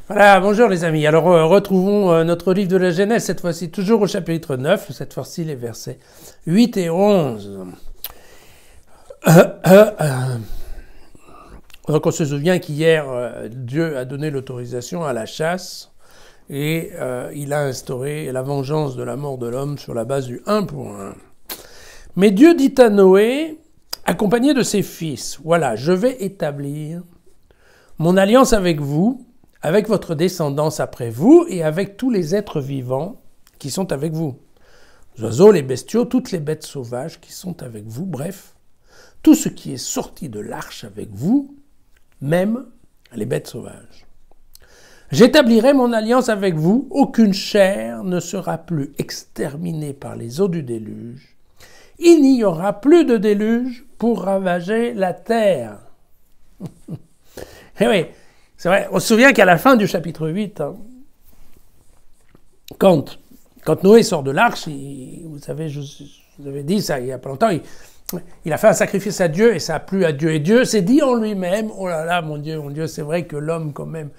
Voilà, bonjour les amis. Alors retrouvons notre livre de la Genèse, cette fois-ci toujours au chapitre 9, cette fois-ci les versets 8 et 11. Donc on se souvient qu'hier, Dieu a donné l'autorisation à la chasse et il a instauré la vengeance de la mort de l'homme sur la base du 1 pour 1. Mais Dieu dit à Noé, accompagné de ses fils, « Voilà, je vais établir mon alliance avec vous, avec votre descendance après vous et avec tous les êtres vivants qui sont avec vous. Les oiseaux, les bestiaux, toutes les bêtes sauvages qui sont avec vous, bref, tout ce qui est sorti de l'arche avec vous, même les bêtes sauvages. J'établirai mon alliance avec vous, aucune chair ne sera plus exterminée par les eaux du déluge. Il n'y aura plus de déluge pour ravager la terre. » Eh oui, c'est vrai, on se souvient qu'à la fin du chapitre 8, quand Noé sort de l'arche, vous savez, je vous avais dit ça il n'y a pas longtemps, il a fait un sacrifice à Dieu et ça a plu à Dieu. Et Dieu s'est dit en lui-même, oh là là, mon Dieu, c'est vrai que l'homme quand même,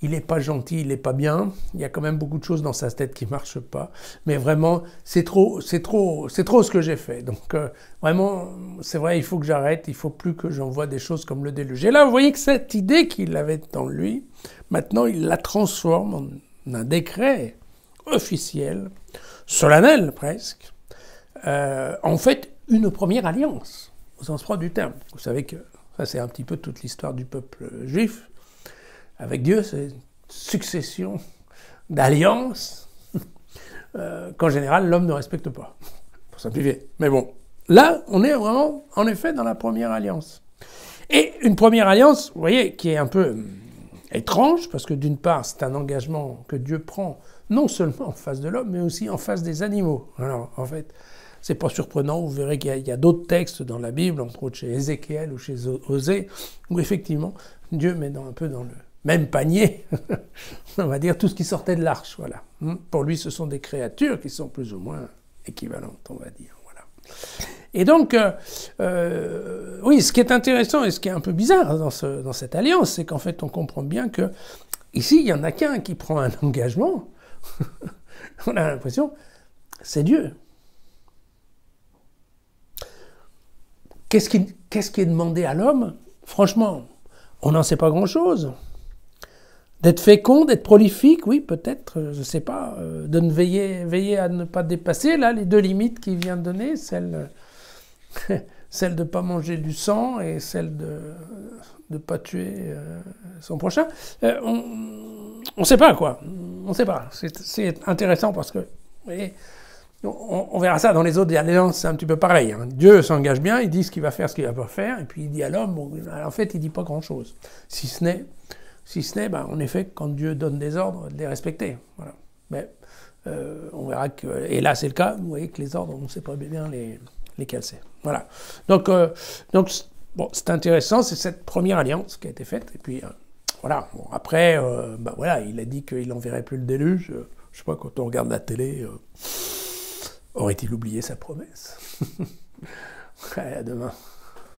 il n'est pas gentil, il n'est pas bien, il y a quand même beaucoup de choses dans sa tête qui ne marchent pas, mais vraiment, c'est trop ce que j'ai fait. Donc vraiment, c'est vrai, il faut que j'arrête, il ne faut plus que j'envoie des choses comme le déluge. Et là, vous voyez que cette idée qu'il avait en lui, maintenant, il la transforme en un décret officiel, solennel presque, en fait, une première alliance, au sens propre du terme. Vous savez que ça, c'est un petit peu toute l'histoire du peuple juif. Avec Dieu, c'est une succession d'alliances qu'en général, l'homme ne respecte pas, pour simplifier. Mais bon, là, on est vraiment, en effet, dans la première alliance. Et une première alliance, vous voyez, qui est un peu étrange, parce que d'une part, c'est un engagement que Dieu prend, non seulement en face de l'homme, mais aussi en face des animaux. Alors, en fait, c'est pas surprenant, vous verrez qu'il y a d'autres textes dans la Bible, entre autres chez Ézéchiel ou chez Osée, où effectivement, Dieu met un peu dans le même panier, on va dire, tout ce qui sortait de l'arche, voilà. Pour lui, ce sont des créatures qui sont plus ou moins équivalentes, on va dire, voilà. Et donc, oui, ce qui est intéressant et ce qui est un peu bizarre dans cette alliance, c'est qu'en fait, on comprend bien que ici, il n'y en a qu'un qui prend un engagement. On a l'impression, c'est Dieu. Qu'est-ce qui est demandé à l'homme? Franchement, on n'en sait pas grand-chose. D'être fécond, d'être prolifique, oui, peut-être, je ne sais pas, de ne veiller à ne pas dépasser, là, les deux limites qu'il vient de donner, celle de ne pas manger du sang et celle de ne pas tuer son prochain. On ne sait pas, quoi. On ne sait pas. C'est intéressant parce que, vous voyez, on verra ça dans les autres alliances, c'est un petit peu pareil. Hein. Dieu s'engage bien, il dit ce qu'il va faire, ce qu'il ne va pas faire, et puis il dit à l'homme, bon, en fait, il ne dit pas grand-chose. Si ce n'est, en effet, quand Dieu donne des ordres, de les respecter. Voilà. Mais on verra que, et là c'est le cas, vous voyez que les ordres, on ne sait pas bien lesquels c'est. Voilà. Donc bon, c'est intéressant, c'est cette première alliance qui a été faite, et puis voilà. Bon, après, voilà, il a dit qu'il n'enverrait plus le déluge. Je ne sais pas, quand on regarde la télé, aurait-il oublié sa promesse? À demain.